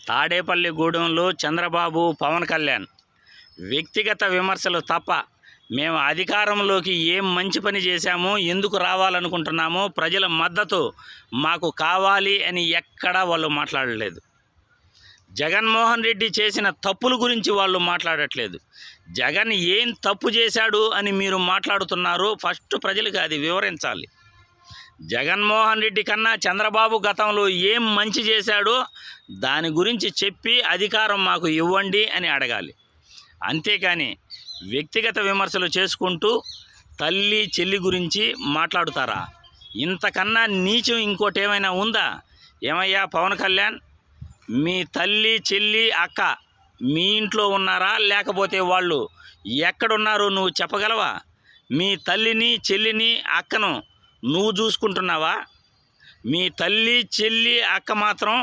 తాడేపల్లిగూడెంలో చంద్రబాబు, పవన్ కళ్యాణ్ వ్యక్తిగత విమర్శలు తప్ప మేము అధికారంలోకి ఏం మంచి పని చేశామో, ఎందుకు రావాలనుకుంటున్నామో, ప్రజల మద్దతు మాకు కావాలి అని ఎక్కడా వాళ్ళు మాట్లాడలేదు. జగన్మోహన్ రెడ్డి చేసిన తప్పుల గురించి వాళ్ళు మాట్లాడట్లేదు. జగన్ ఏం తప్పు చేశాడు అని మీరు మాట్లాడుతున్నారు. ఫస్ట్ ప్రజలకు అది వివరించాలి. జగన్మోహన్ రెడ్డి కన్నా చంద్రబాబు గతంలో ఏం మంచి చేశాడో దాని గురించి చెప్పి అధికారం మాకు ఇవ్వండి అని అడగాలి. అంతేకాని వ్యక్తిగత విమర్శలు చేసుకుంటూ తల్లి చెల్లి గురించి మాట్లాడుతారా? ఇంతకన్నా నీచం ఇంకోటి ఏమైనా ఉందా? ఏమయ్యా పవన్ కళ్యాణ్, మీ తల్లి చెల్లి అక్క మీ ఇంట్లో ఉన్నారా, లేకపోతే వాళ్ళు ఎక్కడున్నారో నువ్వు చెప్పగలవా? మీ తల్లిని చెల్లిని అక్కను నువ్వు చూసుకుంటున్నావా? మీ తల్లి చెల్లి అక్క మాత్రం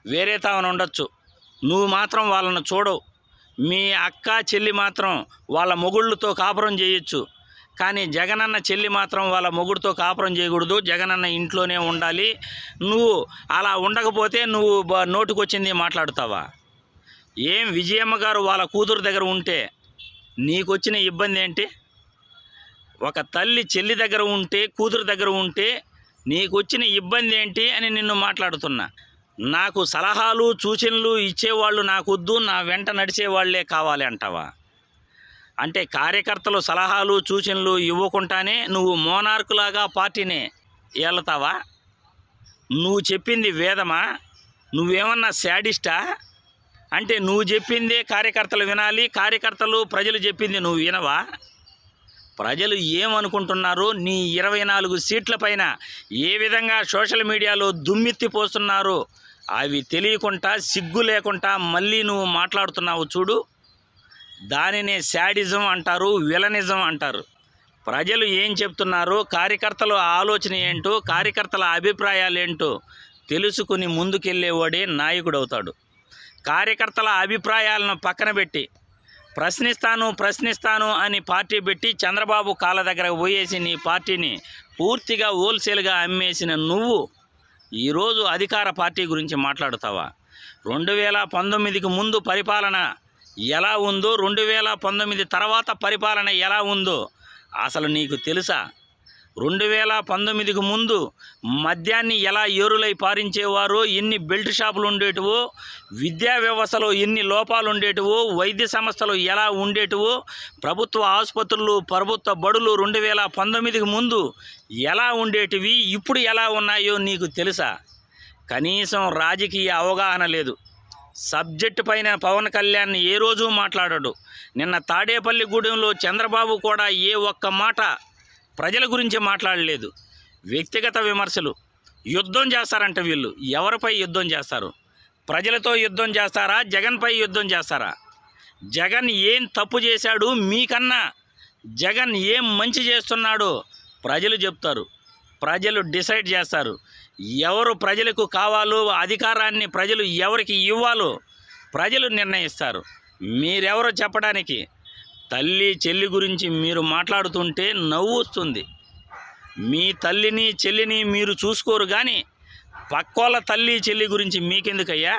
వేరే తావన ఉండొచ్చు, నువ్వు మాత్రం వాళ్ళను చూడవు. మీ అక్క చెల్లి మాత్రం వాళ్ళ మొగుళ్ళతో కాపురం చేయొచ్చు, కానీ జగనన్న చెల్లి మాత్రం వాళ్ళ మొగుడితో కాపురం చేయకూడదు. జగనన్న ఇంట్లోనే ఉండాలి. నువ్వు అలా ఉండకపోతే నువ్వు నోటికొచ్చింది మాట్లాడుతావా? ఏం విజయమ్మ గారు వాళ్ళ కూతురు దగ్గర ఉంటే నీకొచ్చిన ఇబ్బంది ఏంటి? ఒక తల్లి చెల్లి దగ్గర ఉంటే, కూతురు దగ్గర ఉంటే నీకొచ్చిన ఇబ్బంది ఏంటి అని నిన్ను మాట్లాడుతున్నా. నాకు సలహాలు సూచనలు ఇచ్చేవాళ్ళు నాకొద్దు, నా వెంట నడిచేవాళ్లే కావాలి అంటావా? అంటే కార్యకర్తలు సలహాలు సూచనలు ఇవ్వకుండానే నువ్వు మోనార్కులాగా పార్టీని ఏళ్తావా? నువ్వు చెప్పింది వేదమా? నువ్వేమన్నా శాడిస్టా? అంటే నువ్వు చెప్పిందే కార్యకర్తలు వినాలి, కార్యకర్తలు ప్రజలు చెప్పింది నువ్వు వినవా? ప్రజలు ఏమనుకుంటున్నారు? నీ 24 సీట్ల పైన ఏ విధంగా సోషల్ మీడియాలో దుమ్మెత్తిపోస్తున్నారు అవి తెలియకుండా, సిగ్గు లేకుండా మళ్ళీ నువ్వు మాట్లాడుతున్నావు చూడు. దానినే శాడిజం అంటారు, విలనిజం అంటారు. ప్రజలు ఏం చెప్తున్నారో, కార్యకర్తల ఆలోచన ఏంటో, కార్యకర్తల అభిప్రాయాలు ఏంటో తెలుసుకుని ముందుకెళ్ళేవాడే నాయకుడవుతాడు. కార్యకర్తల అభిప్రాయాలను పక్కన పెట్టి ప్రశ్నిస్తాను అని పార్టీ పెట్టి చంద్రబాబు కాళ్ళ దగ్గర పోయేసి నీ పార్టీని పూర్తిగా హోల్సేల్గా అమ్మేసిన నువ్వు ఈరోజు అధికార పార్టీ గురించి మాట్లాడుతావా? 2019కి ముందు పరిపాలన ఎలా ఉందో, 2019 తర్వాత పరిపాలన ఎలా ఉందో అసలు నీకు తెలుసా? 2019కి ముందు మద్యాన్ని ఎలా ఏరులై పారించేవారో, ఎన్ని బెల్ట్ షాపులు ఉండేటివో, విద్యా వ్యవస్థలో ఎన్ని లోపాలు ఉండేటివో, వైద్య సంస్థలు ఎలా ఉండేటివో, ప్రభుత్వ ఆసుపత్రులు, ప్రభుత్వ బడులు 2019కి ముందు ఎలా ఉండేటివి, ఇప్పుడు ఎలా ఉన్నాయో నీకు తెలుసా? కనీసం రాజకీయ అవగాహన లేదు. సబ్జెక్టు పైన పవన్ కళ్యాణ్ ఏ రోజు మాట్లాడాడు. నిన్న తాడేపల్లిగూడెంలో చంద్రబాబు కూడా ఏ ఒక్క మాట ప్రజల గురించి మాట్లాడలేదు. వ్యక్తిగత విమర్శలు. యుద్ధం చేస్తారంట వీళ్ళు. ఎవరిపై యుద్ధం చేస్తారు? ప్రజలతో యుద్ధం చేస్తారా? జగన్పై యుద్ధం చేస్తారా? జగన్ ఏం తప్పు చేశాడు మీకన్నా, జగన్ ఏం మంచి చేస్తున్నాడో ప్రజలు చెప్తారు. ప్రజలు డిసైడ్ చేస్తారు. ఎవరు ప్రజలకు కావాలో, అధికారాన్ని ప్రజలు ఎవరికి ఇవ్వాలో ప్రజలు నిర్ణయిస్తారు. మీరెవరో చెప్పడానికి. తల్లి చెల్లి గురించి మీరు మాట్లాడుతుంటే నవ్వు వస్తుంది. మీ తల్లిని చెల్లిని మీరు చూసుకోరు, కానీ పక్కోళ్ళ తల్లి చెల్లి గురించి మీకెందుకయ్యా?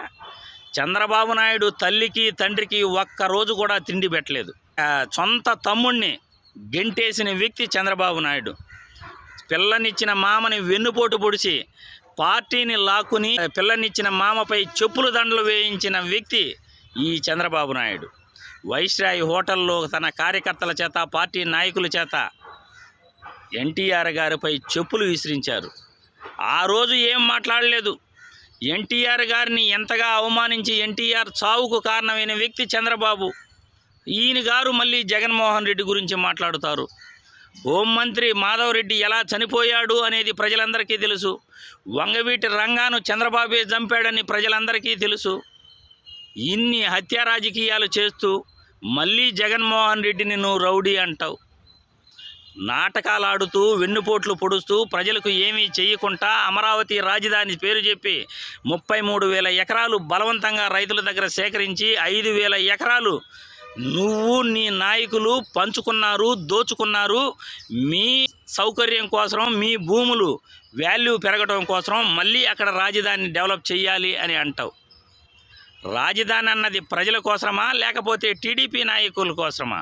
చంద్రబాబు నాయుడు తల్లికి తండ్రికి ఒక్కరోజు కూడా తిండి పెట్టలేదు. సొంత తమ్ముడిని గెంటేసిన వ్యక్తి చంద్రబాబు నాయుడు. పిల్లనిచ్చిన మామని వెన్నుపోటు పొడిచి పార్టీని లాక్కుని పిల్లనిచ్చిన మామపై చెప్పుల దండలు వేయించిన వ్యక్తి ఈ చంద్రబాబు నాయుడు. వైస్రాయ్ హోటల్లో తన కార్యకర్తల చేత, పార్టీ నాయకుల చేత ఎన్టీఆర్ గారిపై చెప్పులు విసిరించారు. ఆ రోజు ఏం మాట్లాడలేదు. ఎన్టీఆర్ గారిని ఎంతగా అవమానించి ఎన్టీఆర్ చావుకు కారణమైన వ్యక్తి చంద్రబాబు. ఈయన గారు మళ్ళీ జగన్మోహన్ రెడ్డి గురించి మాట్లాడుతారు. హోంమంత్రి మాధవ్ రెడ్డి ఎలా చనిపోయాడు అనేది ప్రజలందరికీ తెలుసు. వంగవీటి రంగాను చంద్రబాబే చంపాడని ప్రజలందరికీ తెలుసు. ఇన్ని హత్య రాజకీయాలు చేస్తూ మళ్ళీ జగన్మోహన్ రెడ్డిని నువ్వు రౌడీ అంటావు. నాటకాలు ఆడుతూ, వెన్నుపోట్లు పొడుస్తూ, ప్రజలకు ఏమీ చేయకుండా అమరావతి రాజధాని పేరు చెప్పి 33,000 ఎకరాలు బలవంతంగా రైతుల దగ్గర సేకరించి 5,000 ఎకరాలు నువ్వు నీ నాయకులు పంచుకున్నారు, దోచుకున్నారు. మీ సౌకర్యం కోసం, మీ భూములు వాల్యూ పెరగడం కోసం మళ్ళీ అక్కడ రాజధానిని డెవలప్ చేయాలి అని అంటావు. రాజధాని అన్నది ప్రజల కోసమా లేకపోతే టీడీపీ నాయకుల కోసమా?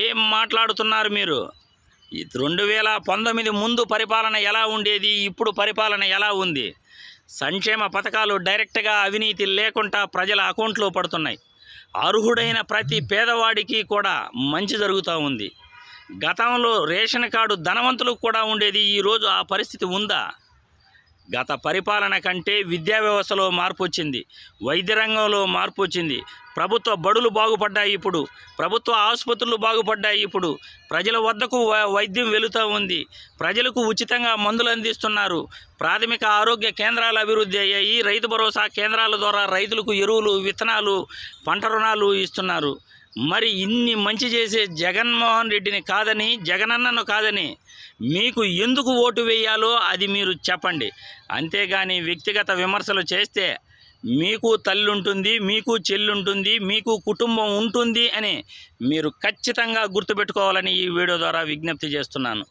ఏం మాట్లాడుతున్నారు మీరు? 2019 ముందు పరిపాలన ఎలా ఉండేది, ఇప్పుడు పరిపాలన ఎలా ఉంది? సంక్షేమ పథకాలు డైరెక్ట్గా అవినీతి లేకుండా ప్రజల అకౌంట్లో పడుతున్నాయి. అర్హుడైన ప్రతి పేదవాడికి కూడా మంచి జరుగుతూ ఉంది. గతంలో రేషన్ కార్డు ధనవంతులకు కూడా ఉండేది, ఈరోజు ఆ పరిస్థితి ఉందా? గత పరిపాలన కంటే విద్యా వ్యవస్థలో మార్పు వచ్చింది, వైద్య రంగంలో మార్పు వచ్చింది, ప్రభుత్వ బడులు బాగుపడ్డాయి, ఇప్పుడు ప్రభుత్వ ఆసుపత్రులు బాగుపడ్డాయి, ఇప్పుడు ప్రజల వద్దకు వైద్యం వెళుతూ ఉంది, ప్రజలకు ఉచితంగా మందులు అందిస్తున్నారు, ప్రాథమిక ఆరోగ్య కేంద్రాలు అభివృద్ధి అయ్యాయి, రైతు భరోసా కేంద్రాల ద్వారా రైతులకు ఎరువులు, విత్తనాలు, పంట రుణాలు ఇస్తున్నారు. మరి ఇన్ని మంచి చేసే జగన్మోహన్ రెడ్డిని కాదని, జగనన్నను కాదని మీకు ఎందుకు ఓటు వేయాలో అది మీరు చెప్పండి. అంతేగాని వ్యక్తిగత విమర్శలు చేస్తే మీకు తల్లి ఉంటుంది, మీకు చెల్లి ఉంటుంది, మీకు కుటుంబం ఉంటుంది అని మీరు ఖచ్చితంగా గుర్తుపెట్టుకోవాలని ఈ వీడియో ద్వారా విజ్ఞప్తి చేస్తున్నాను.